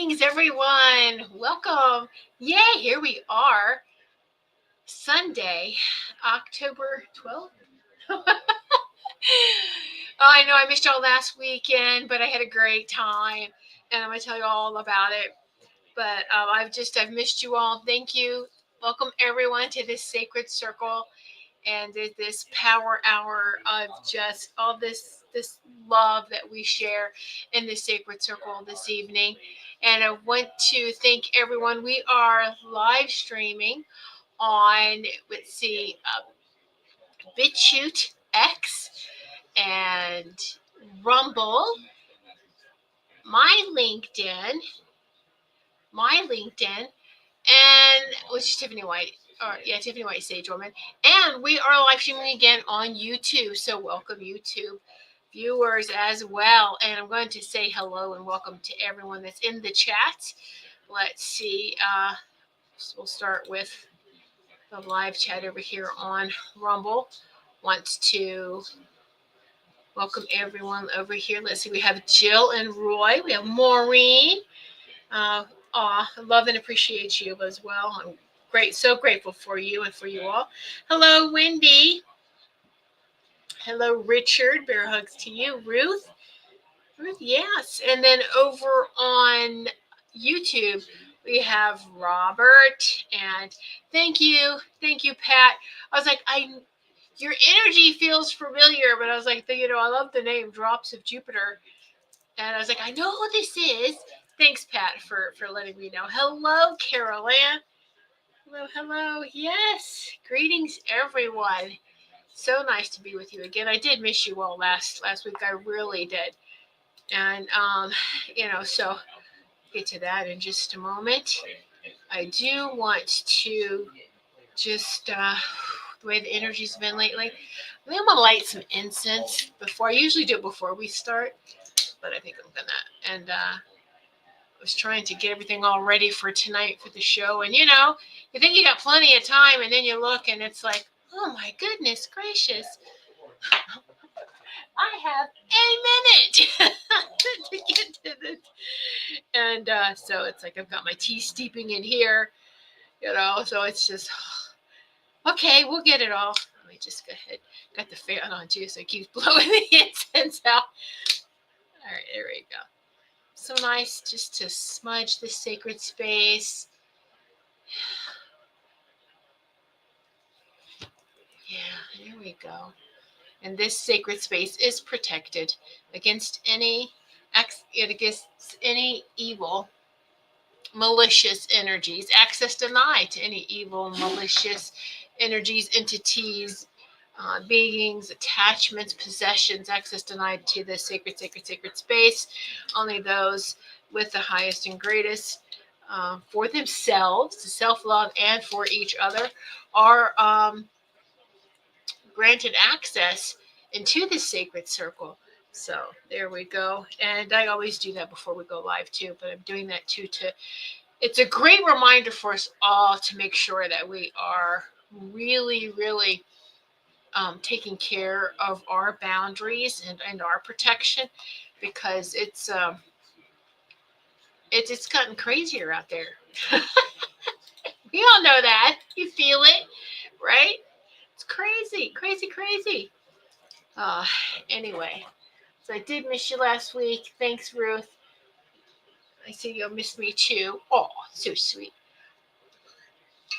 Greetings, everyone. Welcome. Yay, here we are. Sunday, October 12th. I know I missed y'all last weekend, but I had a great time, and I'm going to tell you all about it. But I've missed you all. Thank you. Welcome, everyone, to this sacred circle and this power hour of just all this love that we share in this sacred circle this evening. And I want to thank everyone. We are live streaming on, let's see, BitChute X and Rumble, my LinkedIn, and which is Tiffany White. Tiffany White, Sage Woman. And we are live streaming again on YouTube. So welcome, YouTube viewers as well. And I'm going to say hello and welcome to everyone that's in the chat. Let's see. We'll start with the live chat over here on Rumble. Wants to welcome everyone over here. Let's see. We have Jill and Roy. We have Maureen. I love and appreciate you as well. I'm so grateful for you and for you all. Hello, Wendy. Hello, Richard. Bear hugs to you. Ruth, yes. And then over on YouTube, we have Robert. And thank you, Pat. I was like, your energy feels familiar, but I was like, I love the name Drops of Jupiter. And I was like, I know who this is. Thanks, Pat, for letting me know. Hello, Carol Ann. Hello. Yes. Greetings, everyone. So nice to be with you again. I did miss you all last week. I really did. And, so get to that in just a moment. I do want to just, the way the energy's been lately, I think I'm going to light some incense before. I usually do it before we start, but I think I'm going to. And, I was trying to get everything all ready for tonight for the show. And, you think you got plenty of time, and then you look, and it's like, oh, my goodness gracious. I have a minute to get to this. And so it's like I've got my tea steeping in here, so it's just, okay, we'll get it all. Let me just go ahead. Got the fan on, too, so it keeps blowing the incense out. All right, there we go. So nice just to smudge the sacred space. Yeah, there we go. And this sacred space is protected against any evil, malicious energies. Access denied to any evil, malicious energies, entities, beings, attachments, possessions. Access denied to the sacred space. Only those with the highest and greatest for themselves, self-love, and for each other are granted access into the sacred circle. So there we go. And I always do that before we go live too, but I'm doing that too it's a great reminder for us all to make sure that we are really, really taking care of our boundaries and our protection, because it's gotten crazier out there. We all know that. You feel it, right? It's crazy. Anyway, so I did miss you last week. Thanks, Ruth. I see you'll miss me too. Oh, so sweet.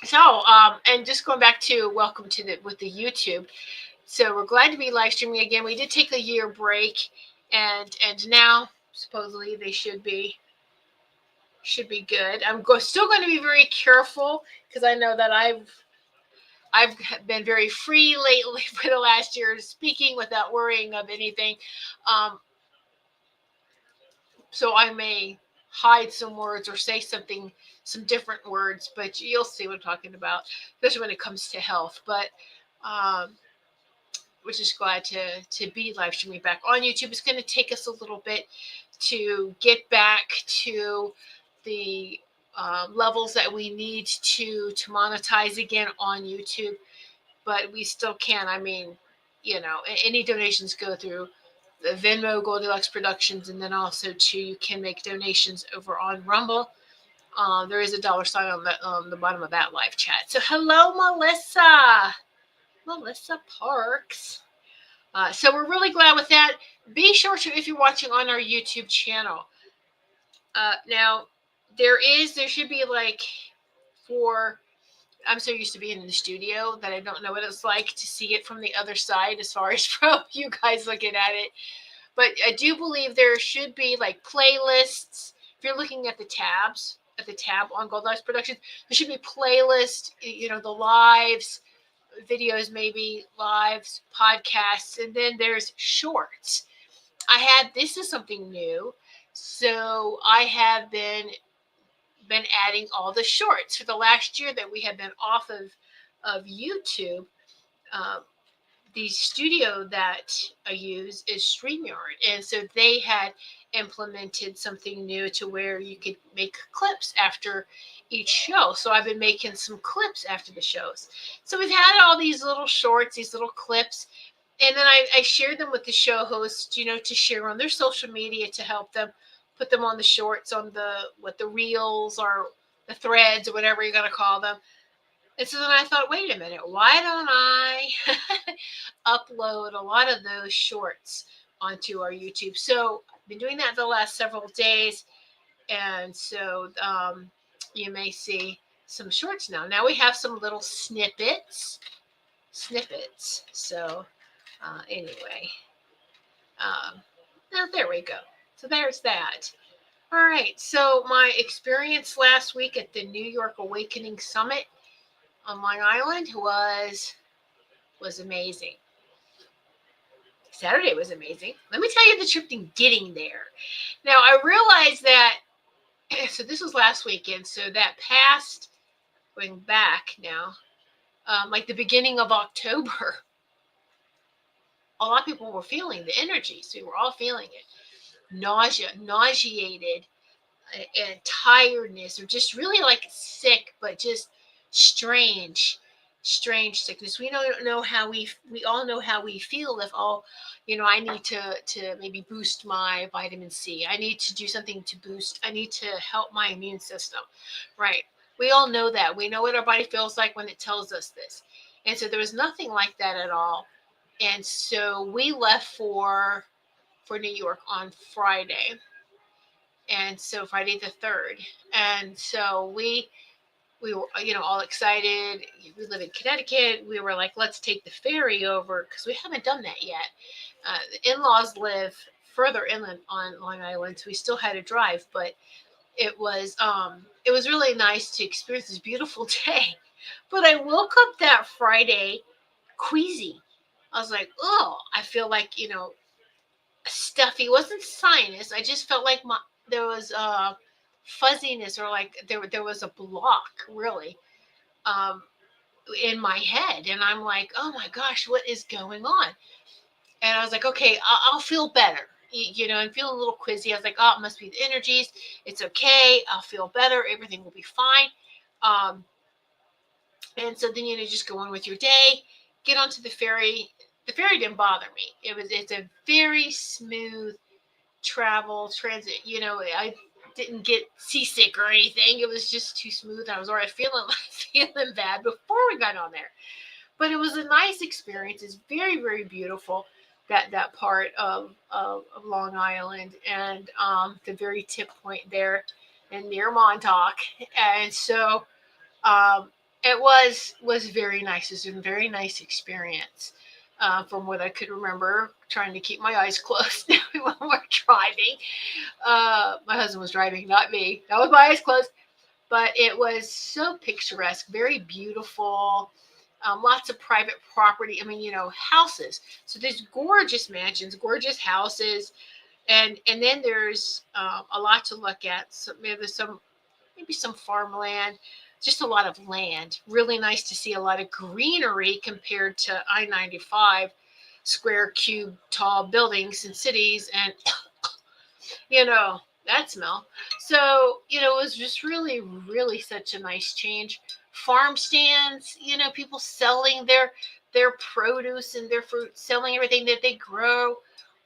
So, and just going back to welcome to the YouTube. So we're glad to be live streaming again. We did take a year break, and now supposedly they should be good. I'm still going to be very careful, because I know that I've been very free lately for the last year, speaking without worrying of anything. So I may hide some words or say some different words, but you'll see what I'm talking about, especially when it comes to health. But we're just glad to be live streaming back on YouTube. It's going to take us a little bit to get back to the levels that we need to monetize again on YouTube, but we still can. I mean, any donations go through the Venmo Goldylocks Productions, and then also too you can make donations over on Rumble. There is a $sign on the bottom of that live chat. So hello, Melissa Parks. So we're really glad with that. Be sure to, if you're watching on our YouTube channel, now there should be like for. I'm so used to being in the studio that I don't know what it's like to see it from the other side as far as from you guys looking at it. But I do believe there should be like playlists. If you're looking at the tab on Goldylocks Productions, there should be playlists, the lives, videos, maybe lives, podcasts, and then there's shorts. This is something new. So I have been adding all the shorts for the last year that we have been off of YouTube. The studio that I use is StreamYard, and so they had implemented something new to where you could make clips after each show. So I've been making some clips after the shows. So we've had all these little shorts, these little clips, and then I shared them with the show hosts, to share on their social media to help them put them on the shorts, on the reels or the threads or whatever you're going to call them. And so then I thought, wait a minute, why don't I upload a lot of those shorts onto our YouTube? So I've been doing that the last several days. And so you may see some shorts now. Now we have some little snippets. So anyway, now there we go. So there's that. All right. So my experience last week at the New York Awakening Summit on Long Island was amazing. Saturday was amazing. Let me tell you the trip in getting there. Now, I realized that, so this was last weekend, so that past, going back now, like the beginning of October, a lot of people were feeling the energies. We were all feeling it. Nauseated, and tiredness, or just really like sick, but just strange sickness. We don't know how we all know how we feel if I need to maybe boost my vitamin C. I need to do something to boost. I need to help my immune system. Right. We all know that. We know what our body feels like when it tells us this. And so there was nothing like that at all. And so we left for New York on Friday. And so Friday the 3rd. And so we were, all excited. We live in Connecticut. We were like, let's take the ferry over because we haven't done that yet. The in-laws live further inland on Long Island, so we still had to drive. But it was really nice to experience this beautiful day. But I woke up that Friday queasy. I was like, oh, I feel like, stuffy. It wasn't sinus. I just felt like there was fuzziness, or like there was a block really in my head, and I'm like, oh my gosh, what is going on? And I was like, okay, I'll feel better. I'm feeling a little quizzy. I was like, oh, it must be the energies. It's okay. I'll feel better. Everything will be fine. And so then just go on with your day. Get onto the ferry. The ferry didn't bother me. It's a very smooth transit. I didn't get seasick or anything. It was just too smooth. I was already feeling bad before we got on there. But it was a nice experience. It's very, very beautiful, that part of Long Island, and the very tip point there and near Montauk. And so it was very nice. It was a very nice experience. From what I could remember, trying to keep my eyes closed when we're driving. My husband was driving, not me. That was my eyes closed. But it was so picturesque, very beautiful. Lots of private property. I mean, houses. So there's gorgeous mansions, gorgeous houses. And then there's a lot to look at. So maybe some farmland. Just a lot of land. Really nice to see a lot of greenery compared to I-95 square cube tall buildings and cities, and that smell. So it was just really, really such a nice change. Farm stands, people selling their produce and their fruit, selling everything that they grow.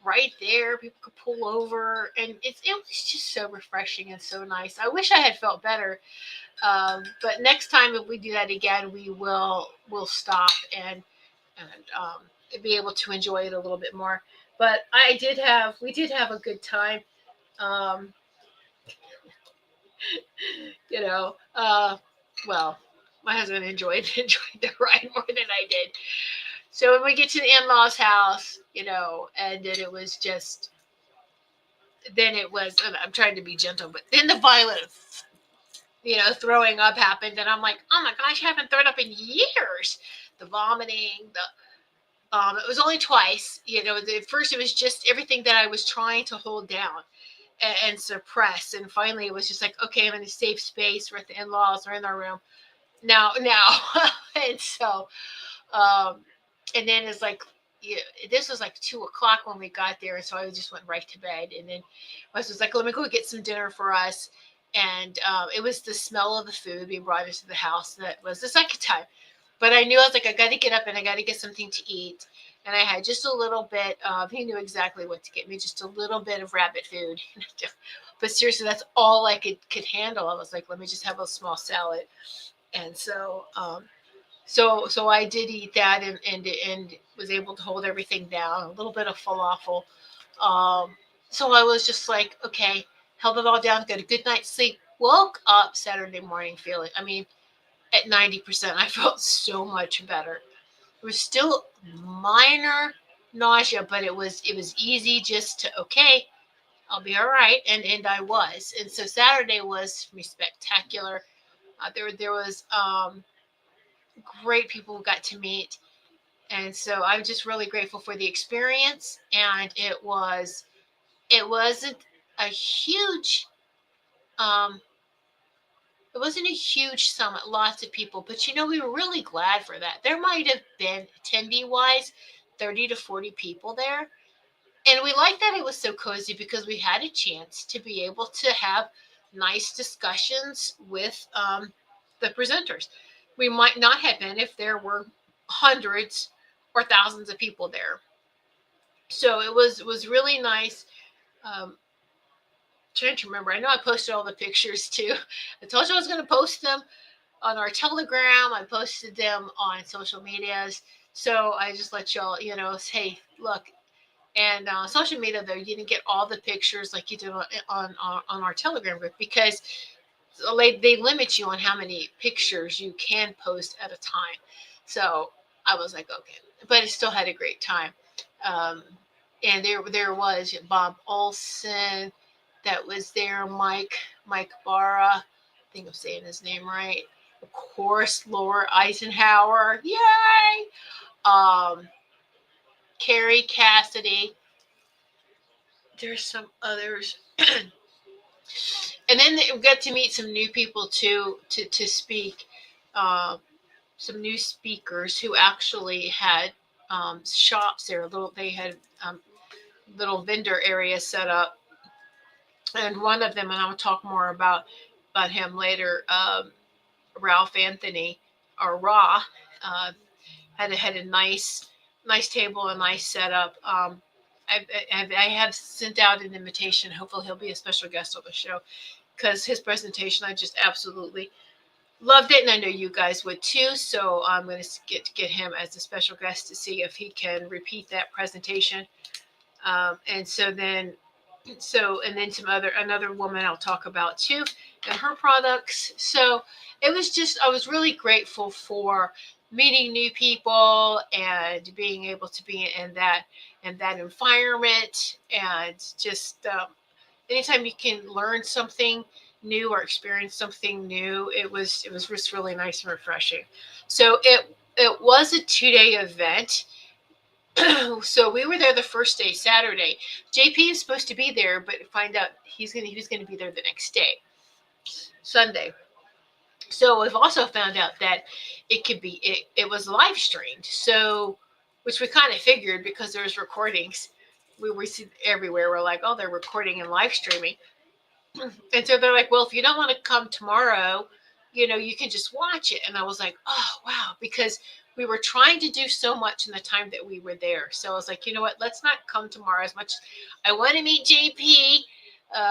right there. People could pull over, and it was just so refreshing and so nice. I wish I had felt better, but next time if we do that again, we'll stop and be able to enjoy it a little bit more. But we did have a good time. Um, you know, well, my husband enjoyed the ride more than I did. So when we get to the in-laws' house, and then it was just, then it was, and I'm trying to be gentle, but then the violence, throwing up happened, and I'm like, oh my gosh, I haven't thrown up in years. The vomiting, it was only twice. At first it was just everything that I was trying to hold down and suppress, and finally it was just like, okay, I'm in a safe space. We're at the in-laws. We're in our room now, and so, um, and then it's like, yeah, this was like 2 o'clock when we got there, and so I just went right to bed. And then I was like, let me go get some dinner for us. And it was the smell of the food being brought into the house that was the second time. But I knew, I was like, I got to get up and I got to get something to eat. And I had just a little bit of, he knew exactly what to get me, just a little bit of rabbit food. But seriously, that's all I could handle. I was like, let me just have a small salad. And so I did eat that, and was able to hold everything down. A little bit of falafel. So I was just like, okay, held it all down, got a good night's sleep. Woke up Saturday morning feeling, I mean, at 90%, I felt so much better. It was still minor nausea, but it was easy just to, okay, I'll be all right, and I was. And so Saturday was for me spectacular. There was great people who got to meet. And so I'm just really grateful for the experience. And it wasn't a huge um it wasn't a huge summit, lots of people, but we were really glad for that. There might have been, attendee wise, 30 to 40 people there. And we liked that it was so cozy because we had a chance to be able to have nice discussions with the presenters. We might not have been if there were hundreds or thousands of people there. So it was really nice. Um, Trying to remember, I know I posted all the pictures too. I told you I was going to post them on our Telegram. I posted them on social medias. So I just let y'all, hey, look. And social media, though, you didn't get all the pictures like you did on our Telegram group, because they limit you on how many pictures you can post at a time. So I was like, okay, but I still had a great time. Um, and there was Bob Olson that was there, Mike Barra. I think I'm saying his name right. Of course, Laura Eisenhower. Yay! Um, Carrie Cassidy. There's some others. And then we got to meet some new people too, to speak. Uh, some new speakers who actually had shops there. They had little vendor areas set up, and one of them, and I'll talk more about him later. Ralph Anthony, or Raw, uh, had a nice table, a nice setup. I have sent out an invitation. Hopefully, he'll be a special guest on the show, because his presentation, I just absolutely loved it, and I know you guys would too. So I'm going to get him as a special guest to see if he can repeat that presentation. And so then, and then another woman I'll talk about too, and her products. So it was just, I was really grateful for meeting new people and being able to be in that environment, and just anytime you can learn something new or experience something new, it was just really nice and refreshing. So it was a 2-day event. So we were there the first day, Saturday. JP is supposed to be there, but find out he was gonna be there the next day, Sunday. So we've also found out that it was live streamed. So, which we kind of figured, because there's recordings. We see everywhere. We're like, oh, they're recording and live streaming. And so they're like, well, if you don't want to come tomorrow, you can just watch it. And I was like, oh, wow. Because we were trying to do so much in the time that we were there. So I was like, you know what? Let's not come tomorrow as much. I want to meet JP.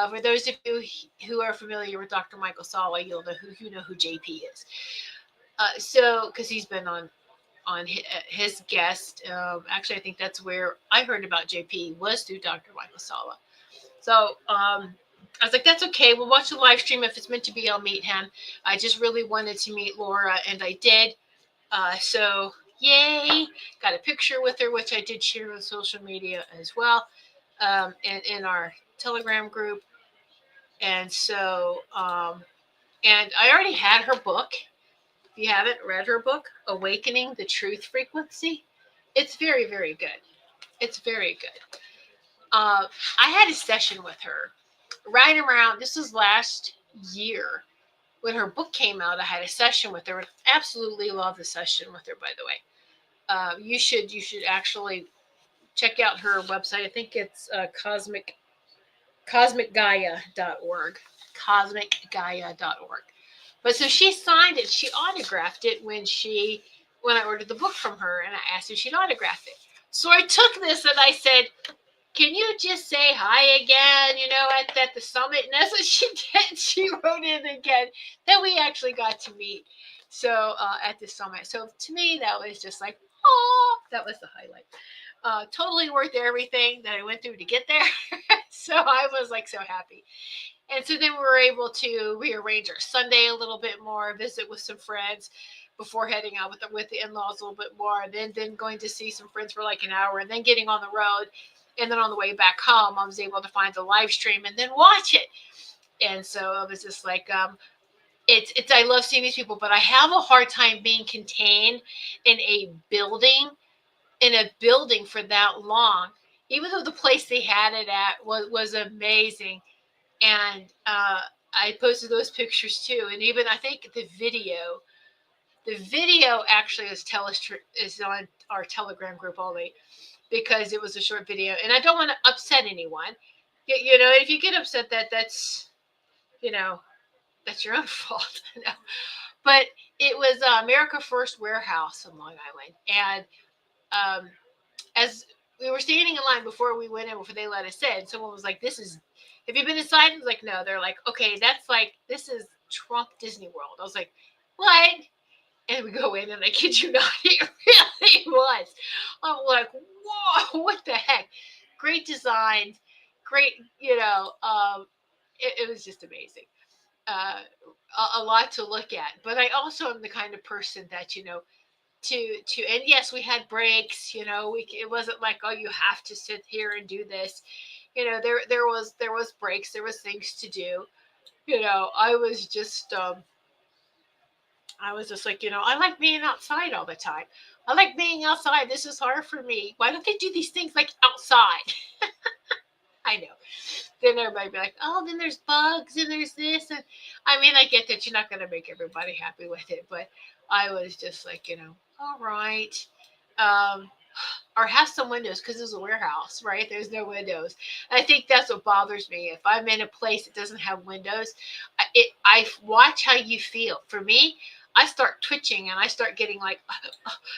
For those of you who are familiar with Dr. Michael Sala, you'll know who JP is. So because he's been on his guest. Actually, I think that's where I heard about JP was through Dr. Michael Sala. So I was like, that's okay. We'll watch the live stream. If it's meant to be, I'll meet him. I just really wanted to meet Laura, and I did. So yay! Got a picture with her, which I did share on social media as well, and in our Telegram group. And so, and I already had her book. If you haven't read her book, Awakening the Truth Frequency, it's very, very good. It's very good. I had a session with her right around, this was last year when her book came out. I had a session with her, and absolutely love the session with her, by the way. You should actually check out her website. I think it's cosmicgaia.org. Cosmicgaia.org. But so she signed it, she autographed it when I ordered the book from her, and I asked if she'd autograph it. So I took this and I said, can you just say hi again, at the summit? And that's what she did. She wrote in again that we actually got to meet. So at the summit. So to me, that was just like, oh, that was the highlight. Totally worth everything that I went through to get there. So I was like so happy. And so then we were able to rearrange our Sunday a little bit more, visit with some friends before heading out with the in-laws a little bit more, and then going to see some friends for like an hour, and then getting on the road. And then on the way back home, I was able to find the live stream and then watch it. And so I was just like, it's I love seeing these people, but I have a hard time being contained in a building for that long. Even though the place they had it at was amazing. And I posted those pictures too. And even I think the video actually is on our Telegram group only, because it was a short video, and I don't want to upset anyone. If you get upset, that's your own fault. But it was America First Warehouse in Long Island, and as we were standing in line before we went in, before they let us in, someone was like, "This is. Have you been inside?" I was like, "No." They're like, "Okay, this is Trump Disney World." I was like, "What?" And we go in, and I kid you not, it really was. I'm like, whoa, what the heck? Great design, great, it was just amazing. Uh, a lot to look at. But I also am the kind of person that, and yes, we had breaks, it wasn't like, oh, you have to sit here and do this. There was breaks, there was things to do. I was just like, I like being outside all the time. I like being outside. This is hard for me. Why don't they do these things like outside? I know. Then everybody be like, oh, then there's bugs and there's this. And I mean, I get that you're not going to make everybody happy with it. But I was just like, all right. Or have some windows, because it's a warehouse, right? There's no windows. And I think that's what bothers me. If I'm in a place that doesn't have windows, I watch how you feel. For me, I start twitching and I start getting like,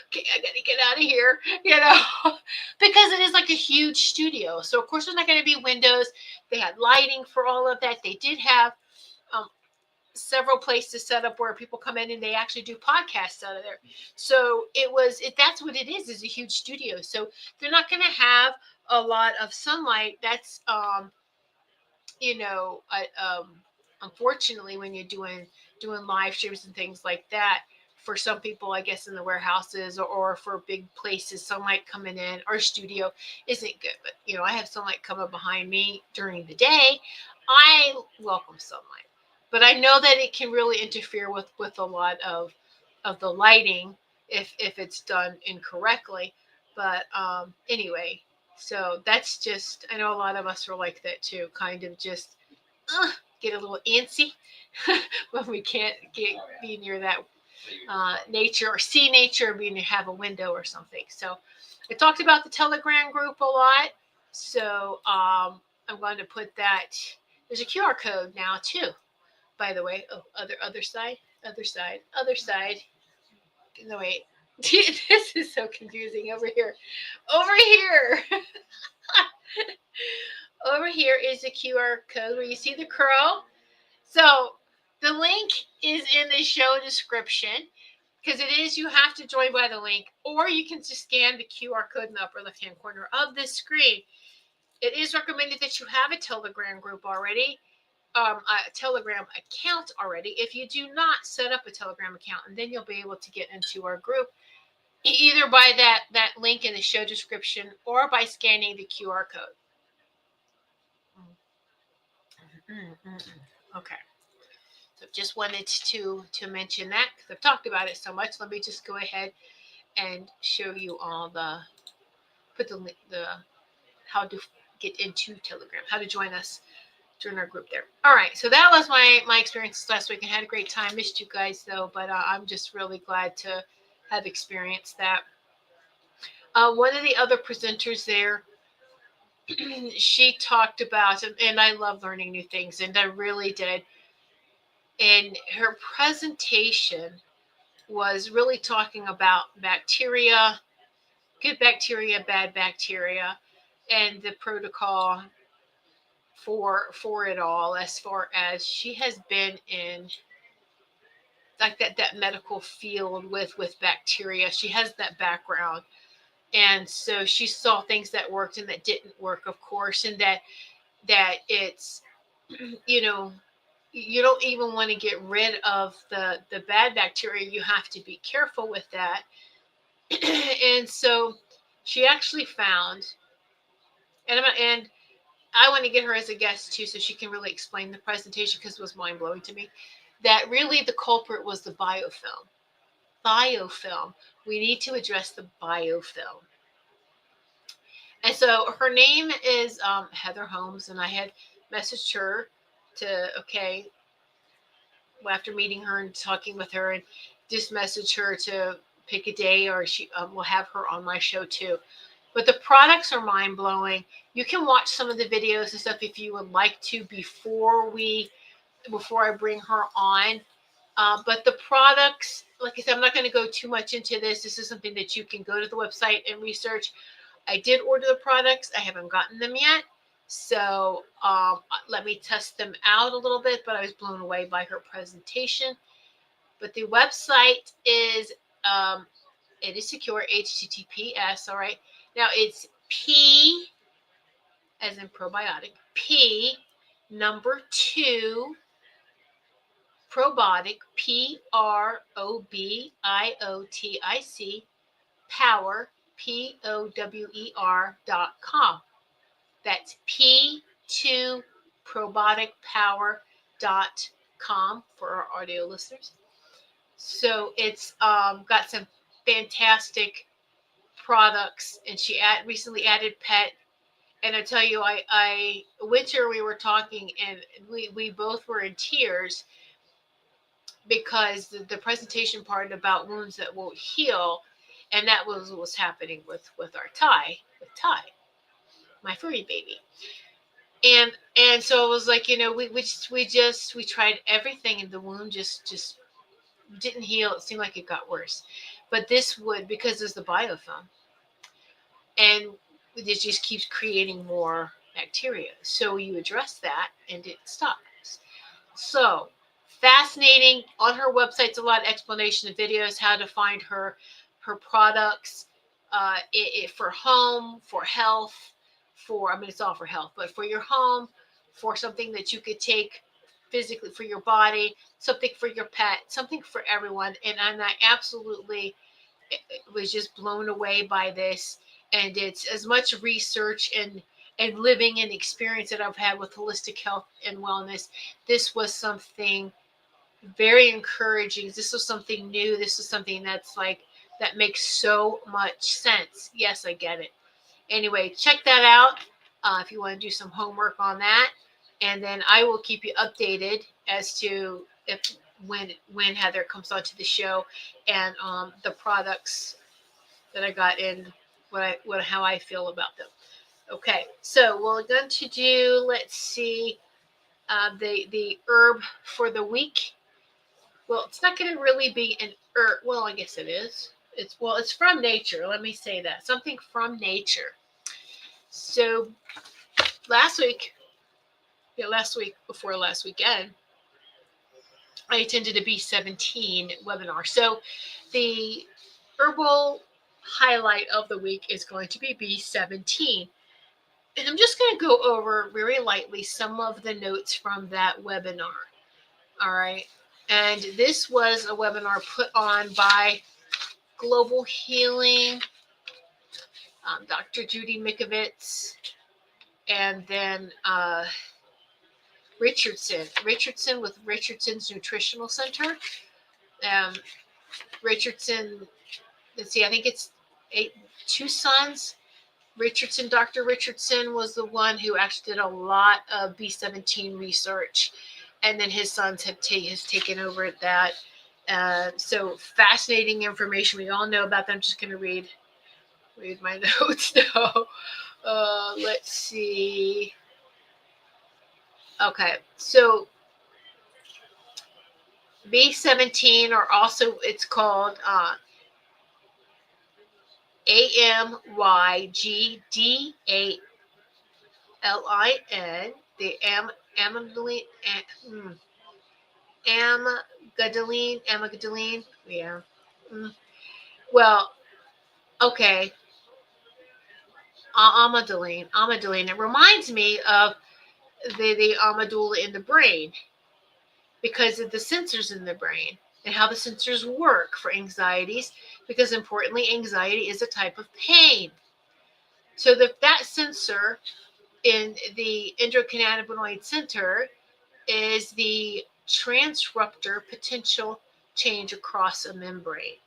okay, I gotta get out of here, because it is like a huge studio. So of course there's not going to be windows. They had lighting for all of that. They did have several places set up where people come in and they actually do podcasts out of there. So that's what it is a huge studio. So they're not going to have a lot of sunlight. That's, unfortunately, when you're doing live streams and things like that, for some people, I guess in the warehouses or for big places, sunlight coming in or studio isn't good. But, I have sunlight coming behind me during the day. I welcome sunlight. But I know that it can really interfere with a lot of the lighting if it's done incorrectly. But anyway, so that's just, I know a lot of us are like that too, kind of just get a little antsy when we can't be near that nature or see nature, or have a window or something. So I talked about the Telegram group a lot. So I'm going to put that. There's a QR code now too, by the way. Oh, other side. No, wait. This is so confusing over here. Over here. Over here is the QR code where you see the curl. So the link is in the show description because it is, you have to join by the link, or you can just scan the QR code in the upper left hand corner of the screen. It is recommended that you have a Telegram group already, a Telegram account already. If you do not, set up a Telegram account, and then you'll be able to get into our group either by that link in the show description or by scanning the QR code. Okay. So just wanted to mention that because I've talked about it so much. Let me just go ahead and show you all put the how to get into Telegram, how to join us, join our group there. All right, so that was my experiences last week. I had a great time. Missed you guys though, but I'm just really glad to have experienced that. One of the other presenters there, she talked about, and I love learning new things, and I really did. And her presentation was really talking about bacteria, good bacteria, bad bacteria, and the protocol for it all, as far as she has been in like that medical field with bacteria. She has that background. And so she saw things that worked and that didn't work, of course, and that it's, you know, you don't even want to get rid of the bad bacteria. You have to be careful with that. And so she actually found, and I want to get her as a guest too, so she can really explain the presentation because it was mind blowing to me, that really the culprit was the biofilm. Biofilm. We need to address the biofilm. And so her name is Heather Holmes, and I had messaged her to, okay, well, after meeting her and talking with her, and just message her to pick a day, or she will have her on my show too. But the products are mind blowing. You can watch some of the videos and stuff if you would like to before I bring her on. But the products, like I said, I'm not going to go too much into this. This is something that you can go to the website and research. I did order the products. I haven't gotten them yet. So let me test them out a little bit, but I was blown away by her presentation. But the website is, it is secure, HTTPS, all right. Now it's P, as in probiotic, P, number 2, probiotic, PROBIOTIC, power, POWER.com. That's P2probioticpower.com for our audio listeners. So it's got some fantastic products, and she recently added pet. And I tell you, I Winter, we were talking, and we both were in tears because the presentation part about wounds that won't heal, and that was what was happening with our Ty, my furry baby. And so it was like, we tried everything, and the wound just didn't heal. It seemed like it got worse. But this would, because there's the biofilm, and it just keeps creating more bacteria. So you address that and it stops. So fascinating. On her website's a lot of explanation of videos, how to find her products for home, for health, it's all for health, but for your home, for something that you could take physically for your body, something for your pet, something for everyone. And I absolutely was just blown away by this. And it's as much research and living and experience that I've had with holistic health and wellness. This was something very encouraging. This was something new. This was something that makes so much sense. Yes, I get it. Anyway, check that out if you want to do some homework on that. And then I will keep you updated as to when Heather comes onto the show, and the products that I got in, how I feel about them. Okay, so we're going to do, let's see, the herb for the week. Well, it's not going to really be an herb. Well, I guess it is. It's from nature. Let me say that. Something from nature. So last week, before last weekend, I attended a B17 webinar. So the herbal highlight of the week is going to be B17. And I'm just going to go over very lightly some of the notes from that webinar. All right. And this was a webinar put on by Global Healing, Dr. Judy Mikovits, and then Richardson with Richardson's Nutritional Center. Richardson, let's see, I think it's two sons. Dr. Richardson was the one who actually did a lot of B17 research, and then his sons has taken over that. So fascinating information. We all know about them. I'm just going to read my notes now. Let's see. Okay, so B17, or also it's called AMYGDALIN, the amygdalene. Yeah. Well, okay. Amygdalene. It reminds me of the amygdala in the brain because of the sensors in the brain and how the sensors work for anxieties, because importantly, anxiety is a type of pain. So that sensor in the endocannabinoid center is the transruptor potential change across a membrane.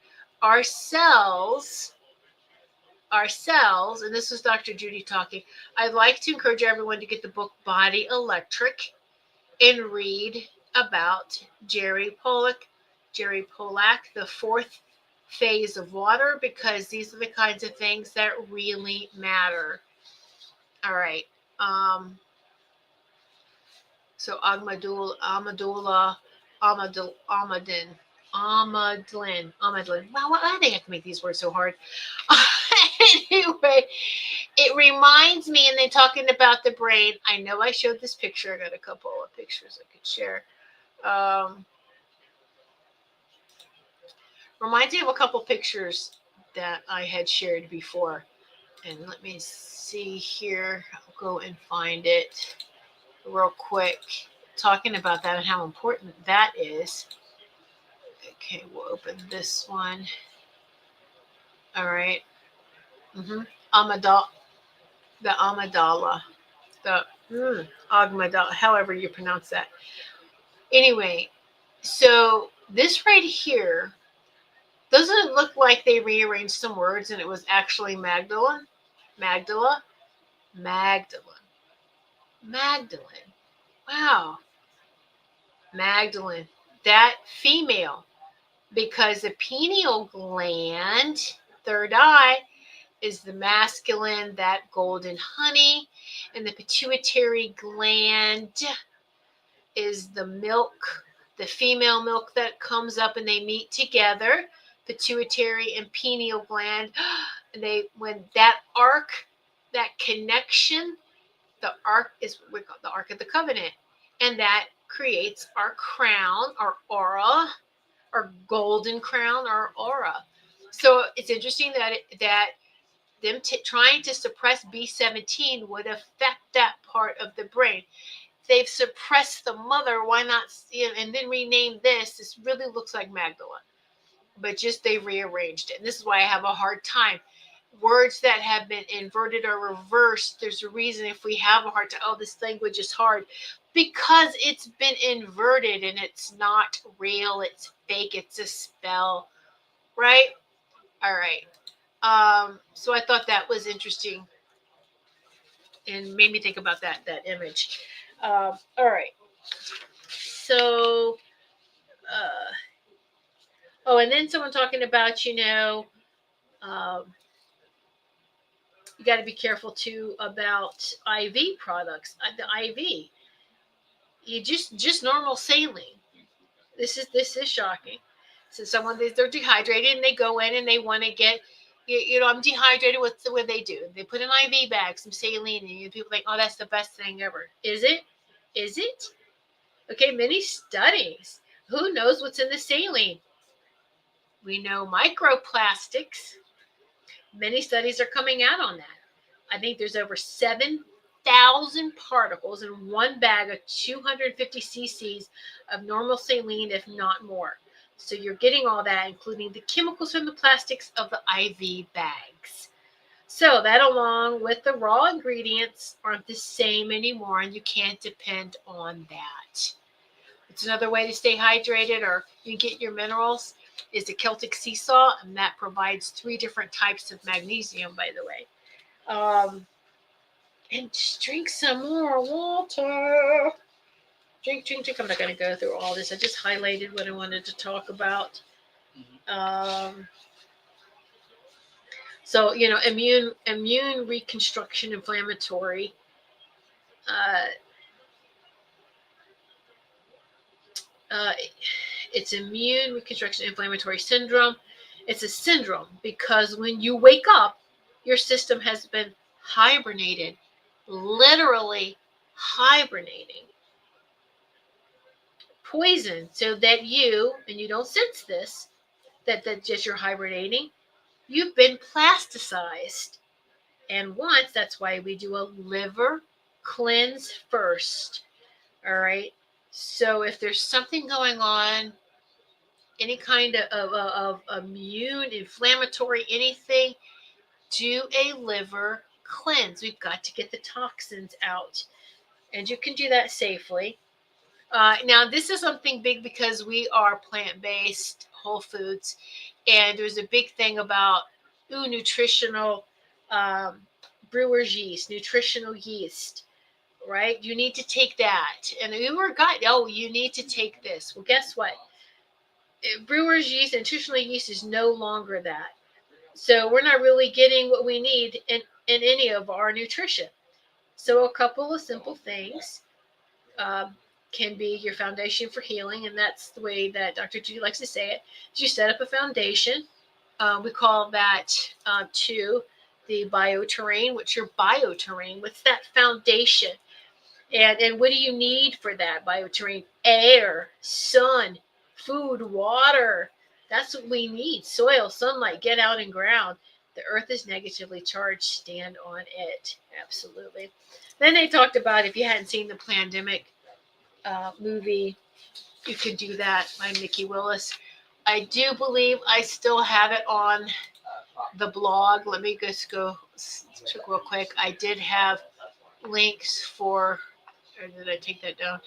Our cells, and this is Dr. Judy talking, I'd like to encourage everyone to get the book Body Electric and read about Jerry Pollack, the fourth phase of water, because these are the kinds of things that really matter. All right. So Amadulin. Wow, I think I can make these words so hard. Anyway, it reminds me, and then talking about the brain, I know I showed this picture. I got a couple of pictures I could share. Reminds me of a couple pictures that I had shared before. And let me see here. I'll go and find it real quick. Talking about that and how important that is. Okay, we'll open this one. All right. The Amygdala. The Amygdala, however you pronounce that. Anyway, so this right here, doesn't it look like they rearranged some words and it was actually Magdalene? Magdala? Magdalene. Wow. Magdalene. That female. Because the pineal gland, third eye, is the masculine, that golden honey. And the pituitary gland is the milk, the female milk that comes up and they meet together. Pituitary and pineal gland. When that arc, that connection, the arc is we call the Ark of the Covenant, and that creates our crown, our aura, our golden crown, our aura. So it's interesting that them trying to suppress B17 would affect that part of the brain. They've suppressed the mother. Why not? And then rename this. This really looks like Magdala, but just they rearranged it. And this is why I have a hard time. Words that have been inverted or reversed, there's a reason if we have a hard time, this language is hard, because it's been inverted and it's not real, it's fake, it's a spell, right? All right. So I thought that was interesting and made me think about that image. All right. So, and then someone talking about, you got to be careful too about IV products. The IV, you just normal saline. This is shocking. So someone, they're dehydrated and they go in and they want to get, I'm dehydrated. What they do? They put an IV bag, some saline, and people think, oh, that's the best thing ever. Is it? Is it? Okay, many studies. Who knows what's in the saline? We know microplastics. Many studies are coming out on that. I think there's over 7,000 particles in one bag of 250 cc's of normal saline, if not more. So you're getting all that, including the chemicals from the plastics of the IV bags. So that, along with the raw ingredients, aren't the same anymore, and you can't depend on that. It's another way to stay hydrated, or you get your minerals, is the Celtic sea salt, and that provides 3 different types of magnesium, by the way. And just drink some more water. Drink. I'm not going to go through all this. I just highlighted what I wanted to talk about. So, immune reconstruction, inflammatory. It's immune reconstruction inflammatory syndrome. It's a syndrome because when you wake up, your system has been hibernated, literally hibernating. Poison, so that you don't sense this, that just you're hibernating, you've been plasticized. And once, that's why we do a liver cleanse first. All right. So if there's something going on, any kind of immune, inflammatory, anything, do a liver cleanse. We've got to get the toxins out. And you can do that safely. Now, this is something big because we are plant-based, whole foods. And there's a big thing about nutritional brewer's yeast, nutritional yeast, right? You need to take that. And we were got, you need to take this. Well, guess what? Brewer's yeast, nutritional yeast is no longer that. So we're not really getting what we need in any of our nutrition. So a couple of simple things can be your foundation for healing, and that's the way that Dr. G likes to say it. You set up a foundation. We call that too the bioterrain. What's your bioterrain? What's that foundation? And what do you need for that bioterrain? Air, sun, food, water. That's what we need. Soil, sunlight, get out and ground. The earth is negatively charged. Stand on it. Absolutely. Then they talked about, if you hadn't seen the Plandemic movie, you could do that by Nikki Willis. I do believe I still have it on the blog. Let me just go check real quick. I did have links for, or did I take that down?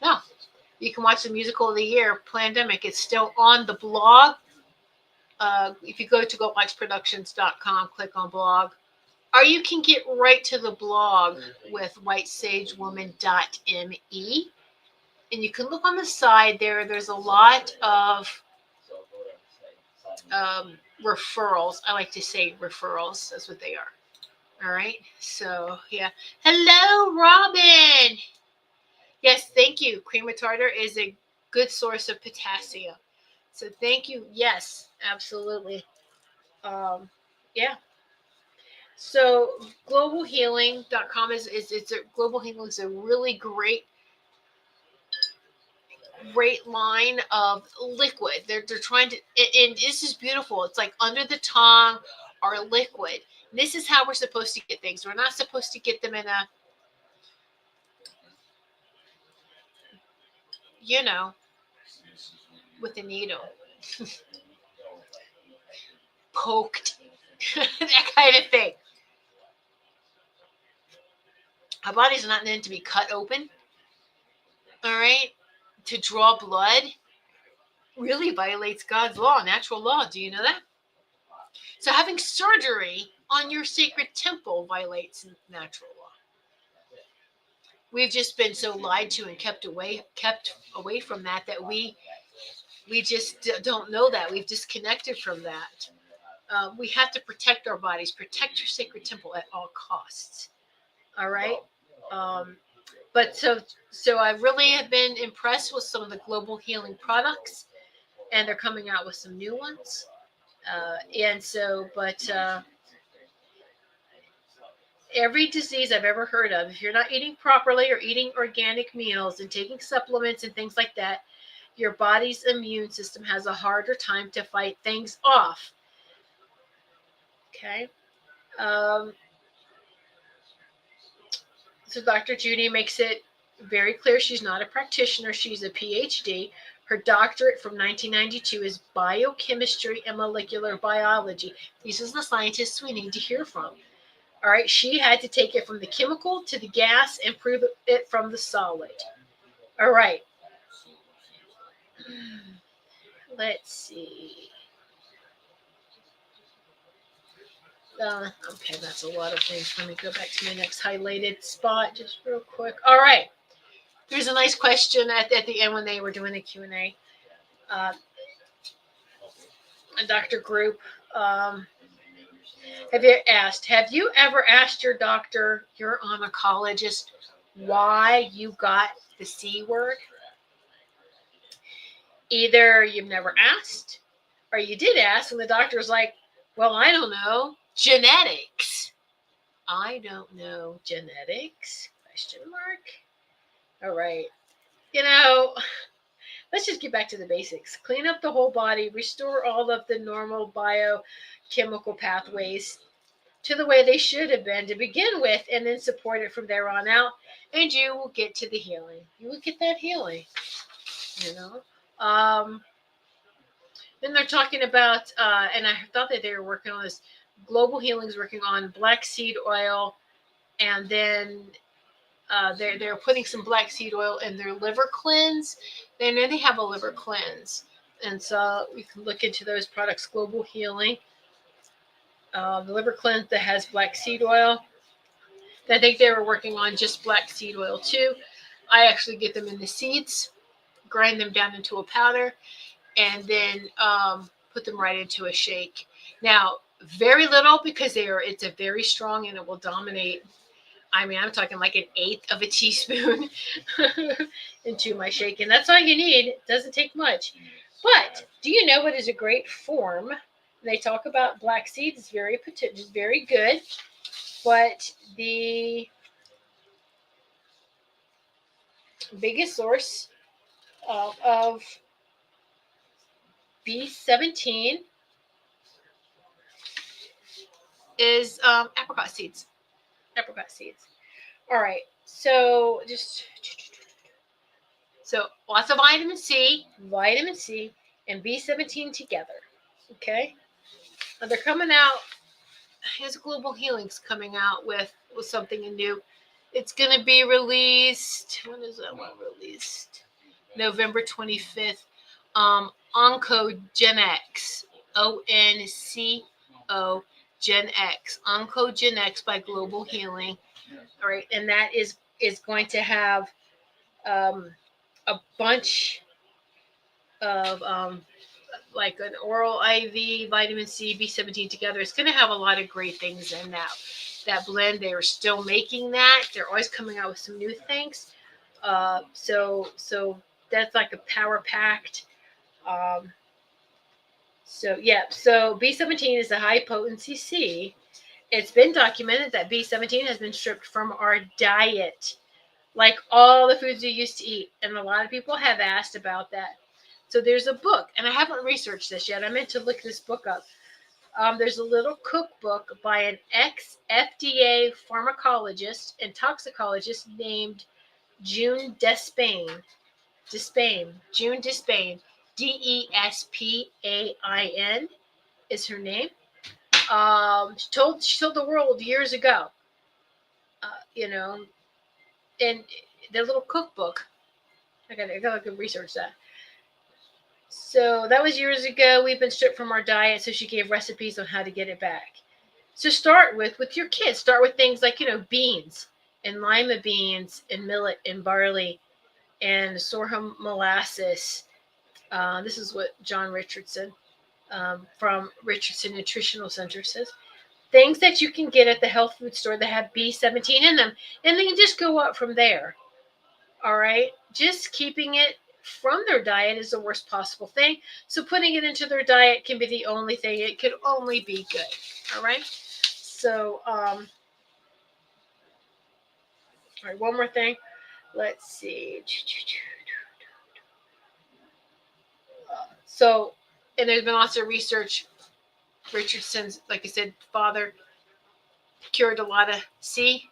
No. You can watch the musical of the year, Plandemic. It's still on the blog. If you go to goldlycksproductions.com, click on blog. Or you can get right to the blog with whitesagewoman.me. And you can look on the side there. There's a lot of referrals. I like to say referrals. That's what they are. All right. So, yeah. Hello, Robin. Yes, thank you. Cream of tartar is a good source of potassium. So thank you. Yes, absolutely. Yeah. So globalhealing.com is it's a global healing is a really great line of liquid. They're trying to, and this is beautiful. It's like under the tongue or liquid. This is how we're supposed to get things. We're not supposed to get them in a, with a needle. Poked. That kind of thing. Our body's not meant to be cut open. All right. To draw blood really violates God's law, natural law. Do you know that? So having surgery on your sacred temple violates natural law. We've just been so lied to and kept away from that we just don't know that. We've disconnected from that. We have to protect our bodies, protect your sacred temple at all costs. All right. But so I really have been impressed with some of the global healing products, and they're coming out with some new ones. And so, but every disease I've ever heard of, if you're not eating properly or eating organic meals and taking supplements and things like that, your body's immune system has a harder time to fight things off. Okay. Um, so Dr. Judy makes it very clear she's not a practitioner. She's a PhD. Her doctorate from 1992 is biochemistry and molecular biology. These are the scientists we need to hear from. All right. She had to take it from the chemical to the gas and prove it from the solid. All right. Let's see. Okay, that's a lot of things. Let me go back to my next highlighted spot just real quick. All right. There's a nice question at the end when they were doing the Q&A. Dr. Group, have you ever asked your doctor, your oncologist, why you got the C word? Either you've never asked, or you did ask, and the doctor's like, well, I don't know. Genetics. I don't know genetics? Question mark. All right. Let's just get back to the basics. Clean up the whole body, restore all of the normal biochemical pathways to the way they should have been to begin with, and then support it from there on out, and you will get to the healing. You will get that healing, you know. Then they're talking about, and I thought that they were working on this. Global Healing's working on black seed oil, and then they're putting some black seed oil in their liver cleanse. They know they have a liver cleanse, and so we can look into those products. Global Healing, the liver cleanse that has black seed oil. I think they were working on just black seed oil too. I actually get them in the seeds, grind them down into a powder, and then put them right into a shake. Now, very little because it's a very strong and it will dominate. I mean, I'm talking like an eighth of a teaspoon into my shake, and that's all you need. It doesn't take much. But do you know what is a great form? They talk about black seeds. It's very good. But the biggest source of B17 is apricot seeds. Apricot seeds. All right. So lots of vitamin C, and B17 together. Okay. They're coming out. His Global Healing's coming out with something new. It's going to be released. When is that one released? November 25th. Oncogen X. ONCO Gen X. Oncogen X by Global Healing. All right. And that is going to have a bunch of like an oral IV, vitamin C, B17 together. It's going to have a lot of great things in that blend. They are still making that. They're always coming out with some new things. So that's like a power packed. So B17 is a high potency C. It's been documented that B17 has been stripped from our diet, like all the foods we used to eat. And a lot of people have asked about that. So there's a book, and I haven't researched this yet. I meant to look this book up. There's a little cookbook by an ex-FDA pharmacologist and toxicologist named June Despain. June Despain. Despain is her name. She told the world years ago, in the little cookbook. I gotta research that. So that was years ago. We've been stripped from our diet, so she gave recipes on how to get it back. So start with your kids. Start with things like, beans and lima beans and millet and barley and sorghum molasses. This is what John Richardson from Richardson Nutritional Center says. Things that you can get at the health food store that have B17 in them. And then you just go up from there. All right. Just keeping it from their diet is the worst possible thing. So putting it into their diet can be the only thing. It could only be good. All right. So, all right, one more thing. Let's see. So, and there's been lots of research. Richardson's, like I said, father cured a lot of C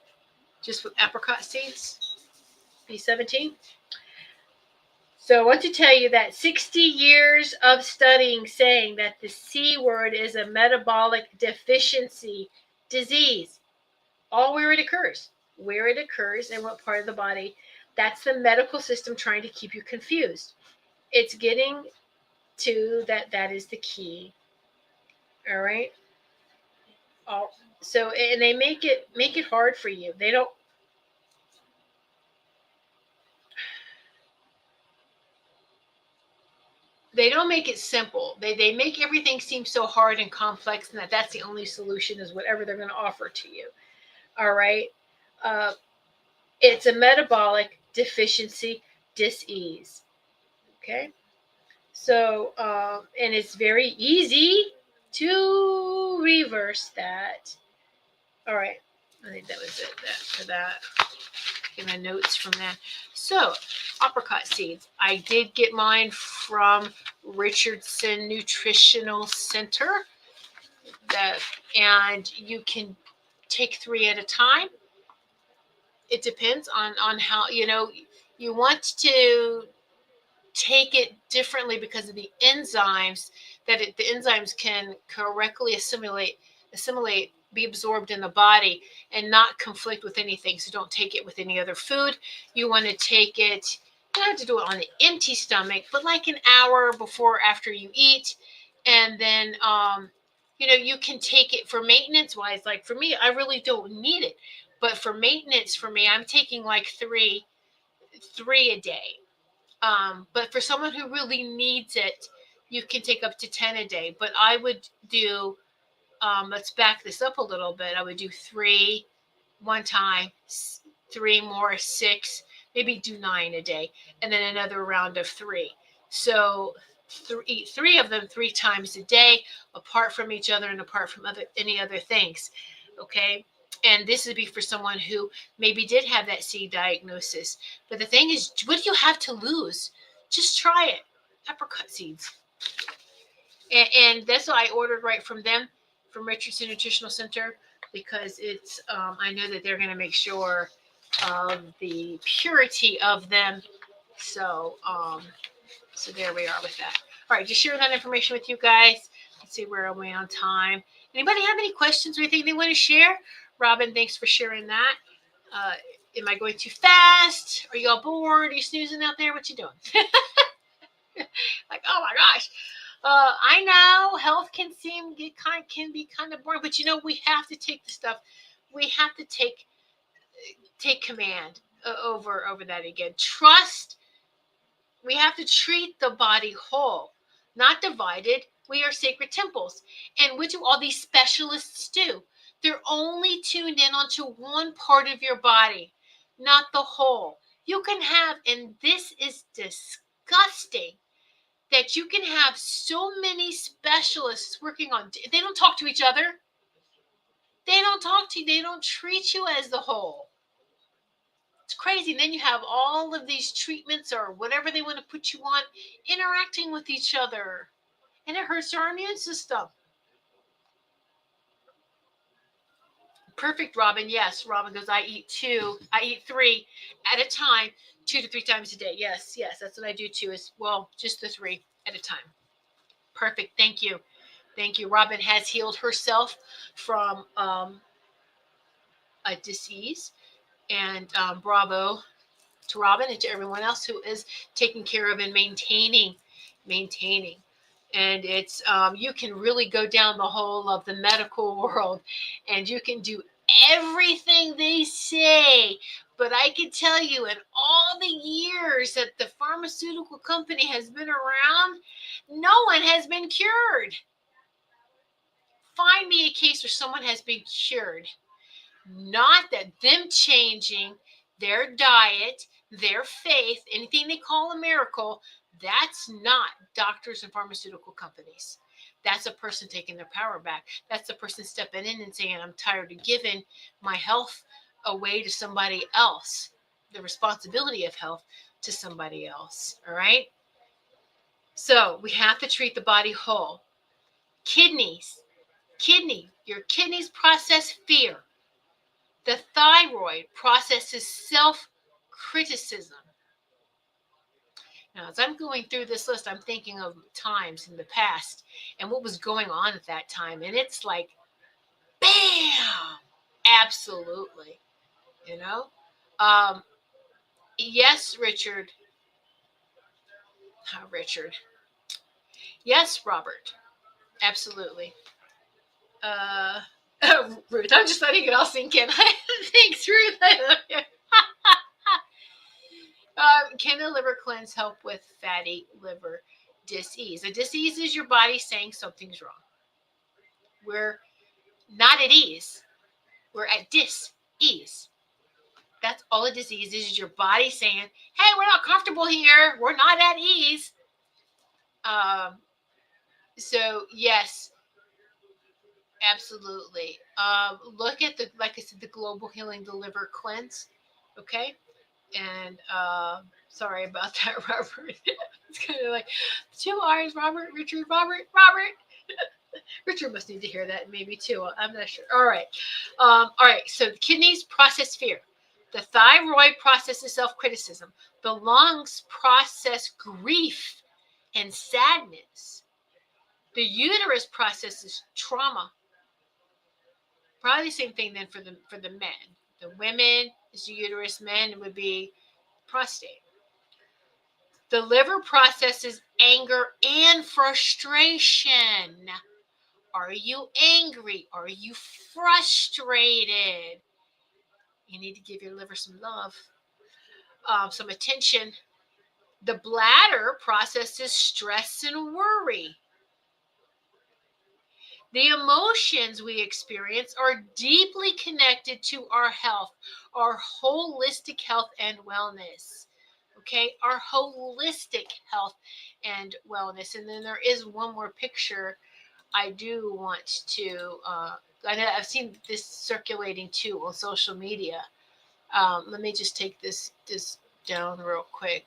just with apricot seeds, B17. So I want to tell you that 60 years of studying saying that the C word is a metabolic deficiency disease. All where it occurs and what part of the body. That's the medical system trying to keep you confused. It's getting to that is the key. All right. All, so and they make it hard for you. They don't make it simple. They make everything seem so hard and complex, and that's the only solution is whatever they're going to offer to you. All right. Uh, it's a metabolic deficiency disease. Okay. So, and it's very easy to reverse that. All right. I think that was it for that. Get my notes from that. So, apricot seeds. I did get mine from Richardson Nutritional Center. And you can take 3 at a time. It depends on how you want to take it differently because of the enzymes the enzymes can correctly assimilate, be absorbed in the body and not conflict with anything. So don't take it with any other food. You want to take it, you don't have to do it on an empty stomach, but like an hour before or after you eat. And then you can take it for maintenance wise. Like for me, I really don't need it, but for maintenance, for me, I'm taking like three a day. But for someone who really needs it, you can take up to 10 a day. But I would do, let's back this up a little bit. I would do 3 one time, 3 more, 6, maybe do 9 a day, and then another round of 3. So eat 3 of them 3 times a day, apart from each other and apart from any other things. Okay. And this would be for someone who maybe did have that C diagnosis. But the thing is, what do you have to lose? Just try it. Apricot seeds. And that's what I ordered right from them, from Richardson Nutritional Center, because it's I know that they're going to make sure of the purity of them. So so there we are with that. All right, just sharing that information with you guys. Let's see, where are we on time? Anybody have any questions or anything they want to share? Robin, thanks for sharing that. Am I going too fast? Are you all bored? Are you snoozing out there? What you doing? Like, oh my gosh. I know health can be kind of boring, but we have to take the stuff. We have to take command over that again. Trust. We have to treat the body whole, not divided. We are sacred temples. And what do all these specialists do? They're only tuned in onto one part of your body, not the whole. You can have, and this is disgusting, that you can have so many specialists working on, they don't talk to each other. They don't talk to you. They don't treat you as the whole. It's crazy. And then you have all of these treatments or whatever they want to put you on interacting with each other. And it hurts our immune system. Perfect, Robin. Yes, Robin goes, I eat 3 at a time, 2 to 3 times a day. Yes, that's what I do too, is, well, just the 3 at a time. Perfect. Thank you. Thank you. Robin has healed herself from a disease. And bravo to Robin and to everyone else who is taking care of and maintaining. And it's you can really go down the whole of the medical world, and you can do everything they say. But I can tell you, in all the years that the pharmaceutical company has been around, no one has been cured. Find me a case where someone has been cured. Not that them changing their diet, Their faith, anything they call a miracle, that's not doctors and pharmaceutical companies. That's a person taking their power back. That's a person stepping in and saying, I'm tired of giving my health away to somebody else, the responsibility of health to somebody else. All right. So we have to treat the body whole. Your kidneys process fear. The thyroid processes self criticism. Now, as I'm going through this list, I'm thinking of times in the past and what was going on at that time. And it's like, bam! Absolutely. You know? Yes, Richard. Richard. Yes, Robert. Absolutely. Ruth, I'm just letting it all sink in. Thanks, Ruth. Can the liver cleanse help with fatty liver disease? A disease is your body saying something's wrong. We're not at ease. We're at dis-ease. That's all a disease is your body saying, hey, we're not comfortable here. We're not at ease. So, yes, absolutely. Look at like I said, the Global Healing the Liver Cleanse. Okay. And sorry about that, Robert. It's kind of like 2 R's, Robert, Richard, Robert. Richard must need to hear that maybe too. I'm not sure. All right. So the kidneys process fear. The thyroid processes self-criticism. The lungs process grief and sadness. The uterus processes trauma. Probably the same thing then for the men. The women is the uterus. Men would be prostate. The liver processes anger and frustration. Are you angry? Are you frustrated? You need to give your liver some love, some attention. The bladder processes stress and worry. The emotions we experience are deeply connected to our health, our holistic health and wellness. Okay, our holistic health and wellness. And then there is one more picture I do want to. I know I've seen this circulating too on social media. Let me just take this down real quick.